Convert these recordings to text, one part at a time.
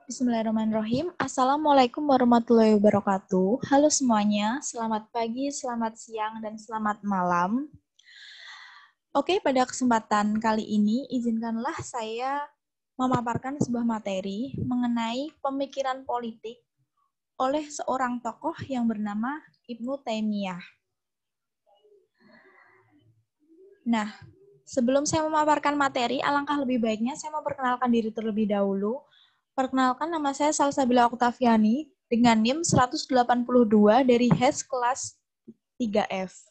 Bismillahirrahmanirrahim. Assalamualaikum warahmatullahi wabarakatuh. Halo semuanya, selamat pagi, selamat siang, dan selamat malam. Oke, pada kesempatan kali ini, izinkanlah saya memaparkan sebuah materi mengenai pemikiran politik oleh seorang tokoh yang bernama Ibnu Taimiyah. Nah, sebelum saya memaparkan materi, alangkah lebih baiknya saya memperkenalkan diri terlebih dahulu. Perkenalkan, nama saya Salsabila Oktaviani dengan NIM 182 dari HES kelas 3F.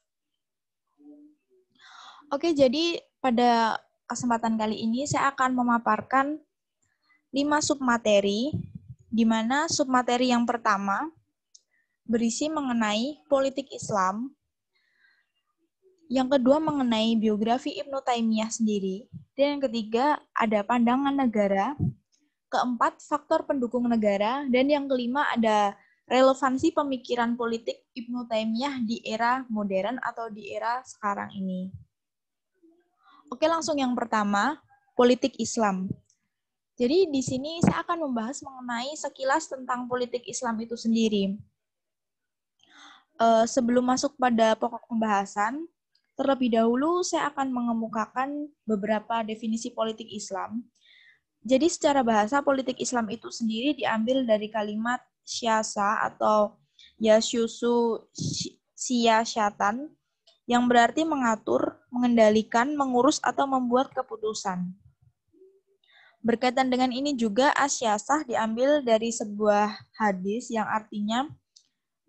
Oke, jadi pada kesempatan kali ini saya akan memaparkan 5 submateri, di mana submateri yang pertama berisi mengenai politik Islam, yang kedua mengenai biografi Ibnu Taimiyah sendiri, dan yang ketiga ada pandangan negara, keempat faktor pendukung negara, dan yang kelima ada relevansi pemikiran politik Ibnu Taimiyah di era modern atau di era sekarang ini. Oke, langsung yang pertama, politik Islam. Jadi di sini saya akan membahas mengenai sekilas tentang politik Islam itu sendiri. Sebelum masuk pada pokok pembahasan, terlebih dahulu saya akan mengemukakan beberapa definisi politik Islam. Jadi secara bahasa politik Islam itu sendiri diambil dari kalimat syasa atau yasyusu siyasyatan, yang berarti mengatur, mengendalikan, mengurus, atau membuat keputusan. Berkaitan dengan ini juga asyasah diambil dari sebuah hadis yang artinya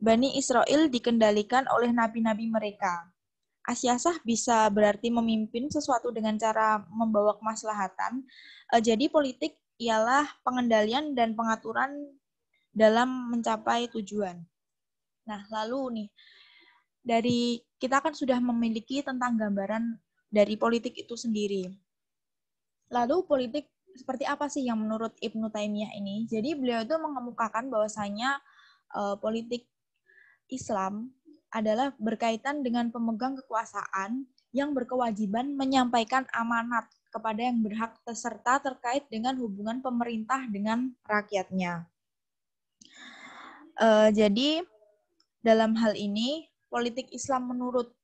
Bani Israel dikendalikan oleh nabi-nabi mereka. Asyasah bisa berarti memimpin sesuatu dengan cara membawa kemaslahatan. Jadi politik ialah pengendalian dan pengaturan dalam mencapai tujuan. Nah, lalu nih, dari kita kan sudah memiliki tentang gambaran dari politik itu sendiri. Lalu politik seperti apa sih yang menurut Ibnu Taimiyah ini? Jadi beliau itu mengemukakan bahwasanya politik Islam adalah berkaitan dengan pemegang kekuasaan yang berkewajiban menyampaikan amanat kepada yang berhak serta terkait dengan hubungan pemerintah dengan rakyatnya. Jadi dalam hal ini politik Islam menurut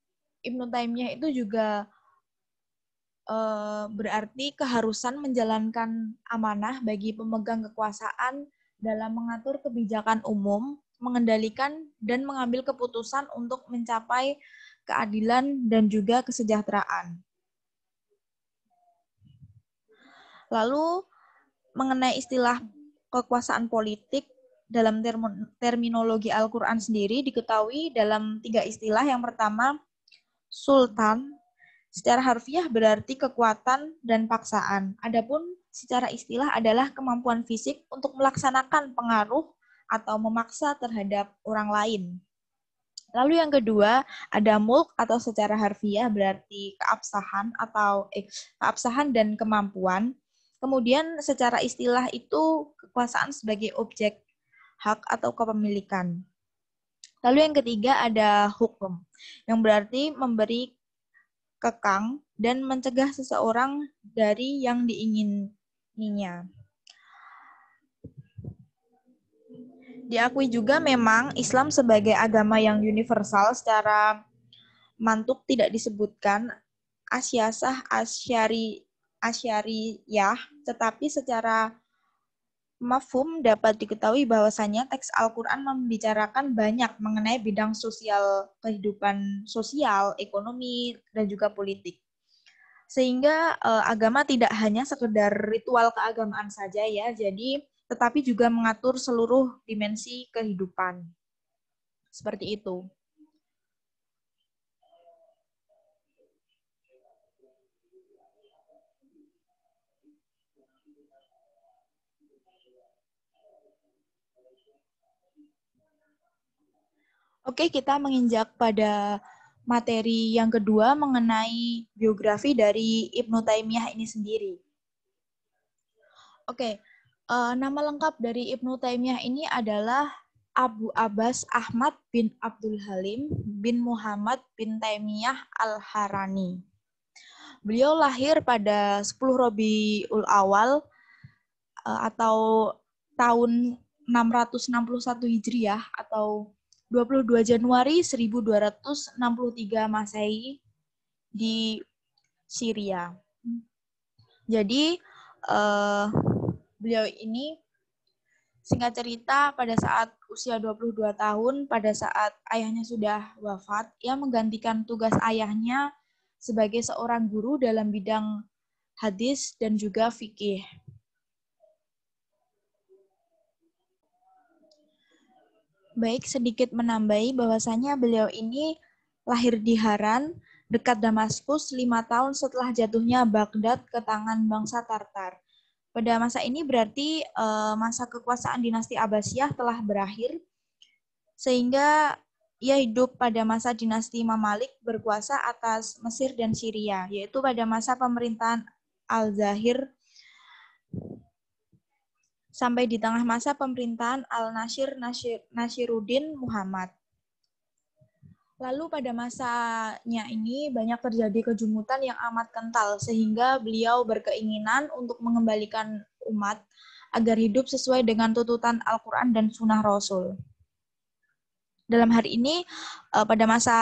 Ibnu Taimiyah itu juga berarti keharusan menjalankan amanah bagi pemegang kekuasaan dalam mengatur kebijakan umum, mengendalikan dan mengambil keputusan untuk mencapai keadilan dan juga kesejahteraan. Lalu mengenai istilah kekuasaan politik dalam terminologi Al-Quran sendiri diketahui dalam 3 istilah. Yang pertama, sultan. Secara harfiah berarti kekuatan dan paksaan. Adapun secara istilah adalah kemampuan fisik untuk melaksanakan pengaruh atau memaksa terhadap orang lain. Lalu yang kedua, ada mulk atau secara harfiah berarti keabsahan atau keabsahan dan kemampuan. Kemudian secara istilah itu kekuasaan sebagai objek hak atau kepemilikan. Lalu yang ketiga ada hukum, yang berarti memberi kekang dan mencegah seseorang dari yang diingininya. Diakui juga memang Islam sebagai agama yang universal secara mantuk tidak disebutkan asyasah asyariyah, tetapi secara mafhum dapat diketahui bahwasanya teks Al-Quran membicarakan banyak mengenai bidang sosial, kehidupan sosial, ekonomi, dan juga politik. Sehingga agama tidak hanya sekedar ritual keagamaan saja ya, jadi tetapi juga mengatur seluruh dimensi kehidupan. Seperti itu. Oke, kita menginjak pada materi yang kedua mengenai biografi dari Ibnu Taimiyah ini sendiri. Oke, nama lengkap dari Ibnu Taimiyah ini adalah Abu Abbas Ahmad bin Abdul Halim bin Muhammad bin Taimiyah Al-Harani. Beliau lahir pada 10 Rabiul Awal atau tahun 661 Hijriah atau 22 Januari 1263 Masehi di Syria. Jadi beliau ini singkat cerita pada saat usia 22 tahun, pada saat ayahnya sudah wafat, ia menggantikan tugas ayahnya sebagai seorang guru dalam bidang hadis dan juga fikih. Baik, sedikit menambahi bahwasanya beliau ini lahir di Haran, dekat Damaskus, 5 tahun setelah jatuhnya Baghdad ke tangan bangsa Tartar. Pada masa ini berarti masa kekuasaan dinasti Abbasiyah telah berakhir, sehingga ia hidup pada masa dinasti Mamalik berkuasa atas Mesir dan Syria, yaitu pada masa pemerintahan Al-Zahir sampai di tengah masa pemerintahan Nasiruddin Muhammad. Lalu pada masanya ini banyak terjadi kejumutan yang amat kental, sehingga beliau berkeinginan untuk mengembalikan umat agar hidup sesuai dengan tuntutan Al-Quran dan Sunnah Rasul. Dalam hari ini, pada masa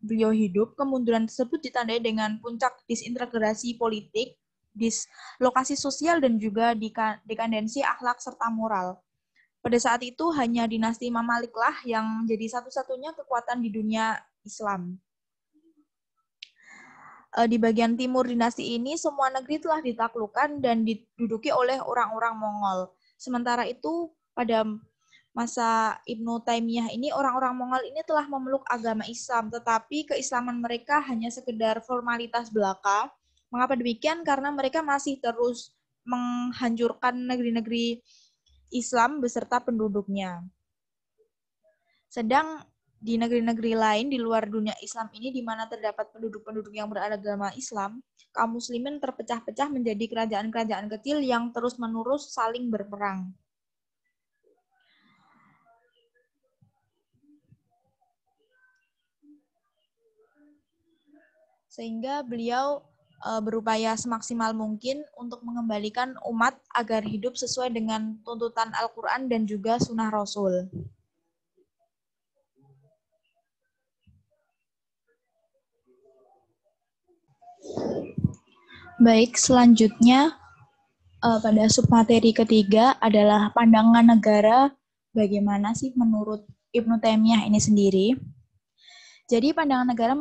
beliau hidup, kemunduran tersebut ditandai dengan puncak disintegrasi politik, dislokasi sosial, dan juga dekadensi akhlak serta moral. Pada saat itu hanya dinasti Mamaliklah yang menjadi satu-satunya kekuatan di dunia Islam. Di bagian timur dinasti ini, semua negeri telah ditaklukkan dan diduduki oleh orang-orang Mongol. Sementara itu, pada masa Ibnu Taimiyah ini, orang-orang Mongol ini telah memeluk agama Islam, tetapi keislaman mereka hanya sekedar formalitas belaka. Mengapa demikian? Karena mereka masih terus menghancurkan negeri-negeri Islam beserta penduduknya. Sedang di negeri-negeri lain di luar dunia Islam ini, di mana terdapat penduduk-penduduk yang beragama Islam, kaum muslimin terpecah-pecah menjadi kerajaan-kerajaan kecil yang terus-menerus saling berperang. Sehingga beliau berupaya semaksimal mungkin untuk mengembalikan umat agar hidup sesuai dengan tuntutan Al-Quran dan juga Sunnah Rasul. Baik, selanjutnya pada submateri ketiga adalah pandangan negara bagaimana sih menurut Ibnu Taimiyah ini sendiri. Jadi pandangan negara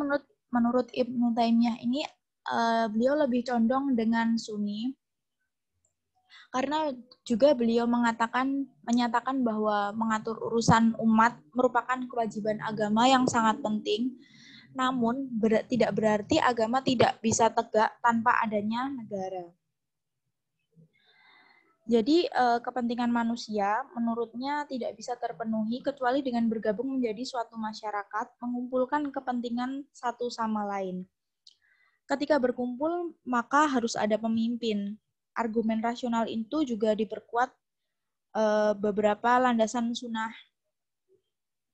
menurut Ibnu Taimiyah ini beliau lebih condong dengan Sunni, karena juga beliau menyatakan bahwa mengatur urusan umat merupakan kewajiban agama yang sangat penting. Namun tidak berarti agama tidak bisa tegak tanpa adanya negara. Jadi kepentingan manusia menurutnya tidak bisa terpenuhi kecuali dengan bergabung menjadi suatu masyarakat, mengumpulkan kepentingan satu sama lain. Ketika berkumpul, maka harus ada pemimpin. Argumen rasional itu juga diperkuat beberapa landasan sunnah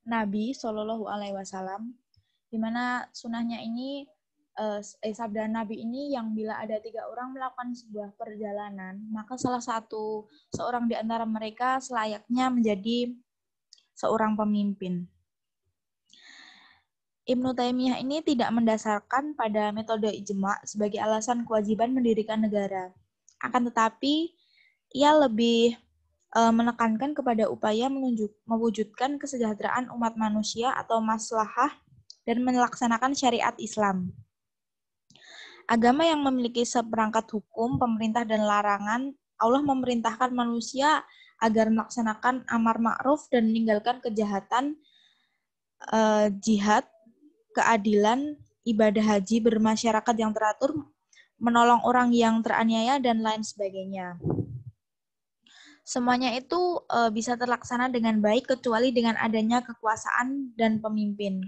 Nabi Shallallahu Alaihi Wasallam, di mana sunnahnya ini sabda Nabi ini yang bila ada 3 orang melakukan sebuah perjalanan, maka salah seorang di antara mereka selayaknya menjadi seorang pemimpin. Ibnu Taimiyah ini tidak mendasarkan pada metode ijma sebagai alasan kewajiban mendirikan negara. Akan tetapi, ia lebih menekankan kepada upaya mewujudkan kesejahteraan umat manusia atau maslahah dan melaksanakan syariat Islam. Agama yang memiliki seperangkat hukum, pemerintah, dan larangan, Allah memerintahkan manusia agar melaksanakan amar ma'ruf dan meninggalkan kejahatan, jihad, keadilan, ibadah haji bermasyarakat yang teratur, menolong orang yang teraniaya, dan lain sebagainya. Semuanya itu bisa terlaksana dengan baik kecuali dengan adanya kekuasaan dan pemimpin.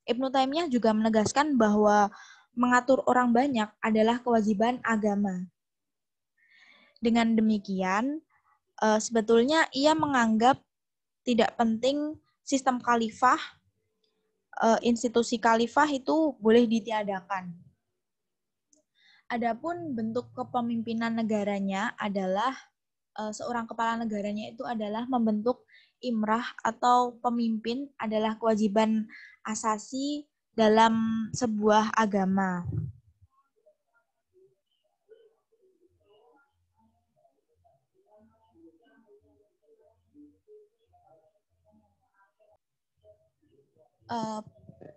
Ibnu Taimiyah juga menegaskan bahwa mengatur orang banyak adalah kewajiban agama. Dengan demikian, sebetulnya ia menganggap tidak penting sistem khalifah, institusi khalifah itu boleh ditiadakan. Adapun bentuk kepemimpinan negaranya adalah seorang kepala negaranya itu adalah membentuk imrah atau pemimpin adalah kewajiban asasi dalam sebuah agama.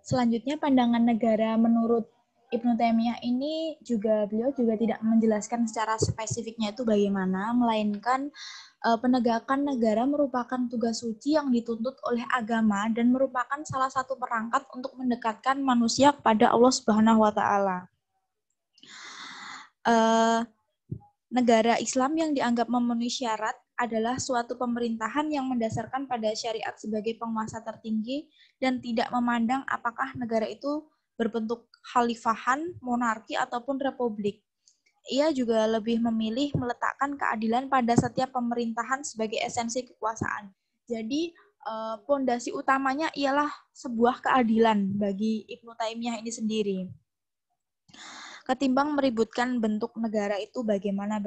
Selanjutnya pandangan negara menurut Ibnu Taimiyah ini beliau juga tidak menjelaskan secara spesifiknya itu bagaimana, melainkan penegakan negara merupakan tugas suci yang dituntut oleh agama dan merupakan salah satu perangkat untuk mendekatkan manusia kepada Allah Subhanahu wa taala. Negara Islam yang dianggap memenuhi syarat adalah suatu pemerintahan yang mendasarkan pada syariat sebagai penguasa tertinggi dan tidak memandang apakah negara itu berbentuk khalifahan, monarki, ataupun republik. Ia juga lebih memilih meletakkan keadilan pada setiap pemerintahan sebagai esensi kekuasaan. Jadi, pondasi utamanya ialah sebuah keadilan bagi Ibnu Taimiyah ini sendiri. Ketimbang meributkan bentuk negara itu bagaimana.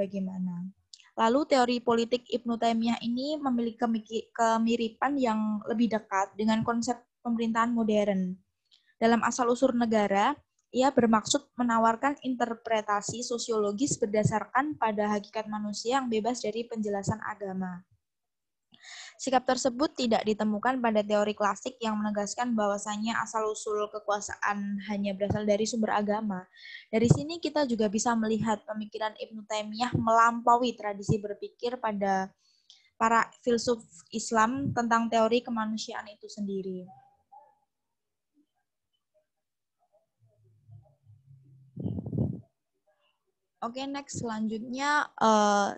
Lalu teori politik Ibnu Taimiyah ini memiliki kemiripan yang lebih dekat dengan konsep pemerintahan modern. Dalam asal-usul negara, ia bermaksud menawarkan interpretasi sosiologis berdasarkan pada hakikat manusia yang bebas dari penjelasan agama. Sikap tersebut tidak ditemukan pada teori klasik yang menegaskan bahwasannya asal-usul kekuasaan hanya berasal dari sumber agama. Dari sini kita juga bisa melihat pemikiran Ibnu Taimiyah melampaui tradisi berpikir pada para filsuf Islam tentang teori kemanusiaan itu sendiri. Oke, next selanjutnya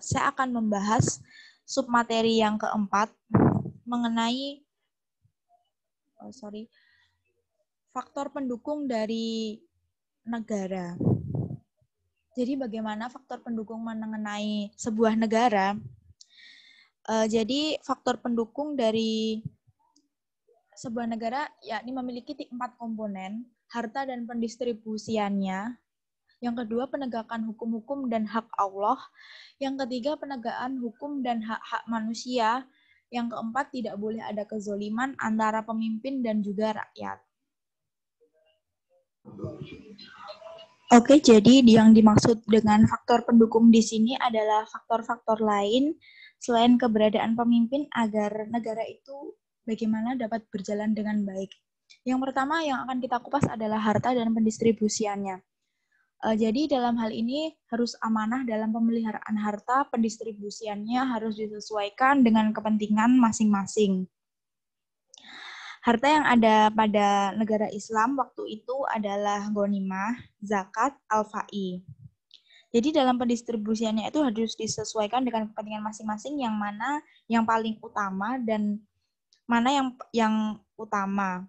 saya akan membahas submateri yang keempat mengenai faktor pendukung dari negara. Jadi bagaimana faktor pendukung mengenai sebuah negara? Jadi faktor pendukung dari sebuah negara yakni memiliki 4 komponen, harta dan pendistribusiannya. Yang kedua, penegakan hukum-hukum dan hak Allah. Yang ketiga, penegakan hukum dan hak-hak manusia. Yang keempat, tidak boleh ada kezoliman antara pemimpin dan juga rakyat. Oke, jadi yang dimaksud dengan faktor pendukung di sini adalah faktor-faktor lain selain keberadaan pemimpin agar negara itu bagaimana dapat berjalan dengan baik. Yang pertama yang akan kita kupas adalah harta dan pendistribusiannya. Jadi dalam hal ini harus amanah dalam pemeliharaan harta, pendistribusiannya harus disesuaikan dengan kepentingan masing-masing. Harta yang ada pada negara Islam waktu itu adalah ghanimah, zakat, al-fa'i. Jadi dalam pendistribusiannya itu harus disesuaikan dengan kepentingan masing-masing yang mana yang paling utama dan mana yang utama.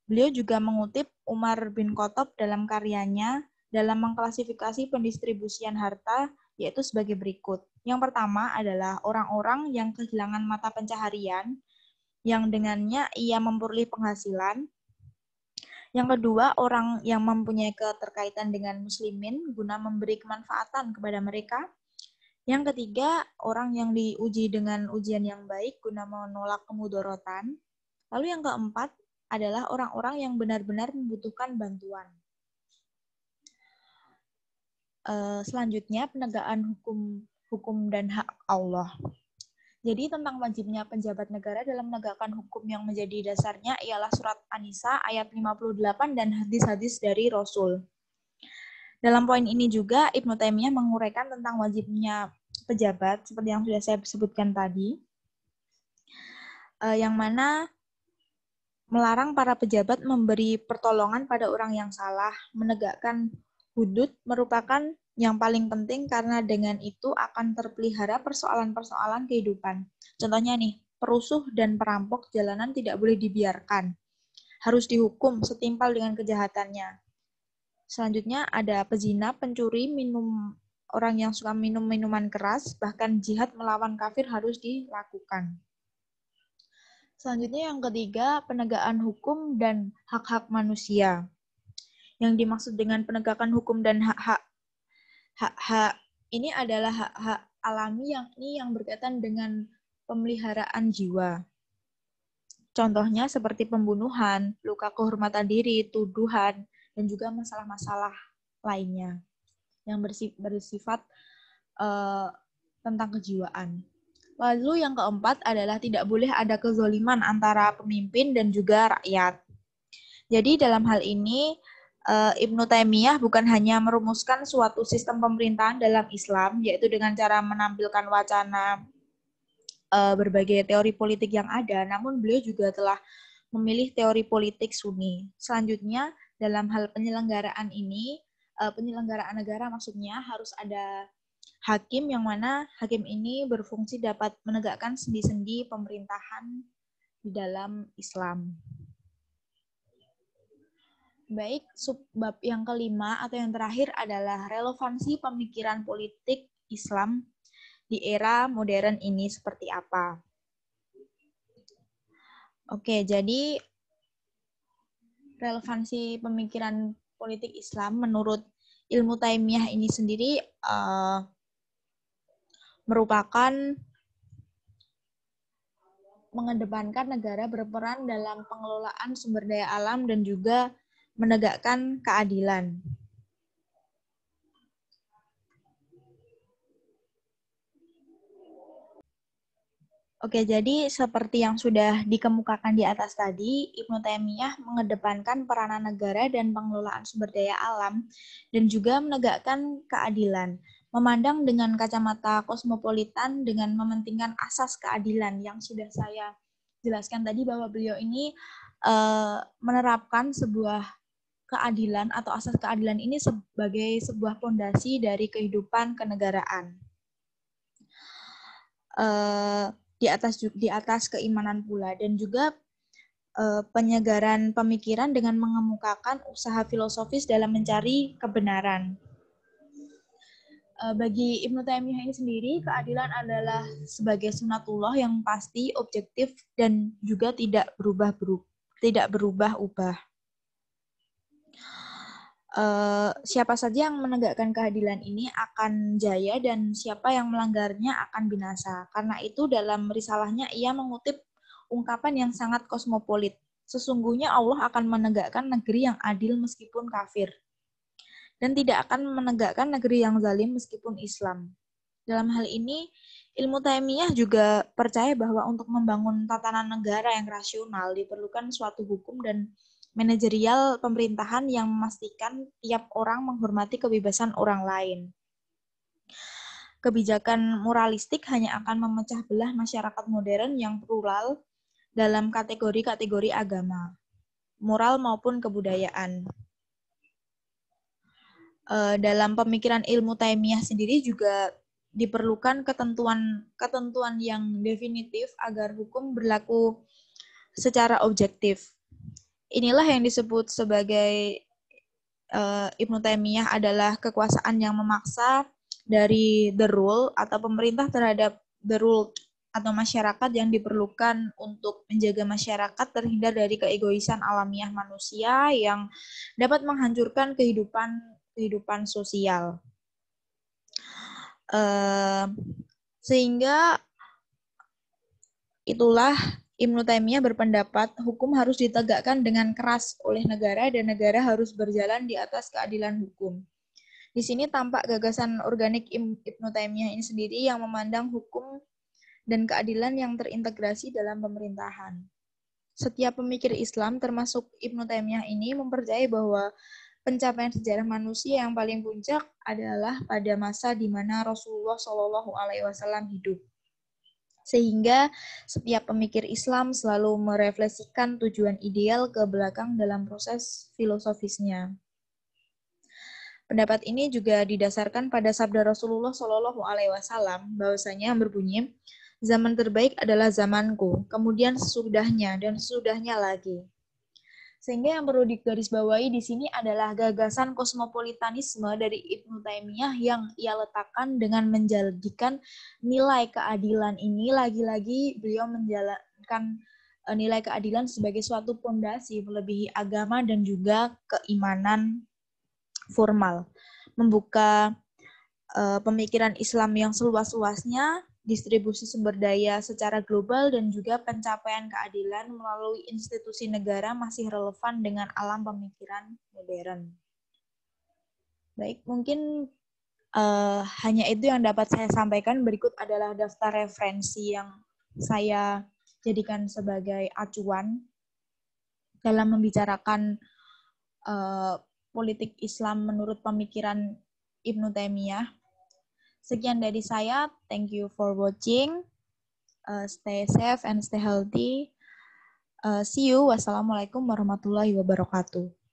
Beliau juga mengutip Umar bin Khattab dalam karyanya dalam mengklasifikasi pendistribusian harta, yaitu sebagai berikut. Yang pertama adalah orang-orang yang kehilangan mata pencaharian, yang dengannya ia memperoleh penghasilan. Yang kedua, orang yang mempunyai keterkaitan dengan muslimin guna memberi kemanfaatan kepada mereka. Yang ketiga, orang yang diuji dengan ujian yang baik guna menolak kemudorotan. Lalu yang keempat adalah orang-orang yang benar-benar membutuhkan bantuan. Selanjutnya, penegakan hukum dan hak Allah. Jadi tentang wajibnya penjabat negara dalam menegakkan hukum yang menjadi dasarnya ialah surat An-Nisa ayat 58 dan hadis-hadis dari Rasul. Dalam poin ini juga Ibnu Taimiyah menguraikan tentang wajibnya pejabat seperti yang sudah saya sebutkan tadi, yang mana melarang para pejabat memberi pertolongan pada orang yang salah, menegakkan hudud merupakan yang paling penting karena dengan itu akan terpelihara persoalan-persoalan kehidupan. Contohnya nih, perusuh dan perampok jalanan tidak boleh dibiarkan. Harus dihukum setimpal dengan kejahatannya. Selanjutnya ada pezina, pencuri, orang yang suka minum minuman keras, bahkan jihad melawan kafir harus dilakukan. Selanjutnya yang ketiga, penegakan hukum dan hak-hak manusia. Yang dimaksud dengan penegakan hukum dan hak-hak ini adalah hak-hak alami yang berkaitan dengan pemeliharaan jiwa. Contohnya seperti pembunuhan, luka kehormatan diri, tuduhan, dan juga masalah-masalah lainnya yang bersifat tentang kejiwaan. Lalu yang keempat adalah tidak boleh ada kezoliman antara pemimpin dan juga rakyat. Jadi dalam hal ini Ibnu Taimiyah bukan hanya merumuskan suatu sistem pemerintahan dalam Islam, yaitu dengan cara menampilkan wacana berbagai teori politik yang ada, namun beliau juga telah memilih teori politik Sunni. Selanjutnya, dalam hal penyelenggaraan ini, penyelenggaraan negara maksudnya harus ada hakim yang mana hakim ini berfungsi dapat menegakkan sendi-sendi pemerintahan di dalam Islam. Baik, subbab yang kelima atau yang terakhir adalah relevansi pemikiran politik Islam di era modern ini seperti apa. Oke, jadi relevansi pemikiran politik Islam menurut ilmu Taimiyah ini sendiri merupakan mengedepankan negara berperan dalam pengelolaan sumber daya alam dan juga menegakkan keadilan. Oke, jadi seperti yang sudah dikemukakan di atas tadi, Ibnu Taimiyah mengedepankan peranan negara dan pengelolaan sumber daya alam dan juga menegakkan keadilan, memandang dengan kacamata kosmopolitan dengan mementingkan asas keadilan yang sudah saya jelaskan tadi bahwa beliau ini menerapkan sebuah keadilan atau asas keadilan ini sebagai sebuah fondasi dari kehidupan kenegaraan. Di atas keimanan pula dan juga penyegaran pemikiran dengan mengemukakan usaha filosofis dalam mencari kebenaran. Bagi Ibnu Taimiyah ini sendiri, keadilan adalah sebagai sunatullah yang pasti, objektif, dan juga tidak berubah-ubah. Siapa saja yang menegakkan keadilan ini akan jaya dan siapa yang melanggarnya akan binasa. Karena itu dalam risalahnya ia mengutip ungkapan yang sangat kosmopolit. Sesungguhnya Allah akan menegakkan negeri yang adil meskipun kafir. Dan tidak akan menegakkan negeri yang zalim meskipun Islam. Dalam hal ini, ilmu Taimiyah juga percaya bahwa untuk membangun tatanan negara yang rasional diperlukan suatu hukum dan manajerial pemerintahan yang memastikan tiap orang menghormati kebebasan orang lain. Kebijakan moralistik hanya akan memecah belah masyarakat modern yang plural dalam kategori-kategori agama, moral maupun kebudayaan. Dalam pemikiran ilmu Taimiyah sendiri juga diperlukan ketentuan yang definitif agar hukum berlaku secara objektif. Inilah yang disebut sebagai Ibnu Taimiyah adalah kekuasaan yang memaksa dari the rule atau pemerintah terhadap the rule atau masyarakat yang diperlukan untuk menjaga masyarakat terhindar dari keegoisan alamiah manusia yang dapat menghancurkan kehidupan sosial. Sehingga itulah Ibnu Taimiyah berpendapat hukum harus ditegakkan dengan keras oleh negara dan negara harus berjalan di atas keadilan hukum. Di sini tampak gagasan organik Ibnu Taimiyah ini sendiri yang memandang hukum dan keadilan yang terintegrasi dalam pemerintahan. Setiap pemikir Islam termasuk Ibnu Taimiyah ini mempercayai bahwa pencapaian sejarah manusia yang paling puncak adalah pada masa di mana Rasulullah SAW hidup. Sehingga setiap pemikir Islam selalu merefleksikan tujuan ideal ke belakang dalam proses filosofisnya. Pendapat ini juga didasarkan pada sabda Rasulullah SAW bahwasanya yang berbunyi, zaman terbaik adalah zamanku, kemudian sesudahnya dan sesudahnya lagi. Sehingga yang perlu digarisbawahi di sini adalah gagasan kosmopolitanisme dari Ibnu Taimiyah yang ia letakkan dengan menjadikan nilai keadilan ini, lagi-lagi beliau menjalankan nilai keadilan sebagai suatu fondasi melebihi agama dan juga keimanan formal, membuka pemikiran Islam yang seluas-luasnya, distribusi sumber daya secara global, dan juga pencapaian keadilan melalui institusi negara masih relevan dengan alam pemikiran modern. Baik, mungkin hanya itu yang dapat saya sampaikan. Berikut adalah daftar referensi yang saya jadikan sebagai acuan dalam membicarakan politik Islam menurut pemikiran Ibnu Taimiyah. Sekian dari saya. Thank you for watching. Stay safe and stay healthy. See you. Wassalamualaikum warahmatullahi wabarakatuh.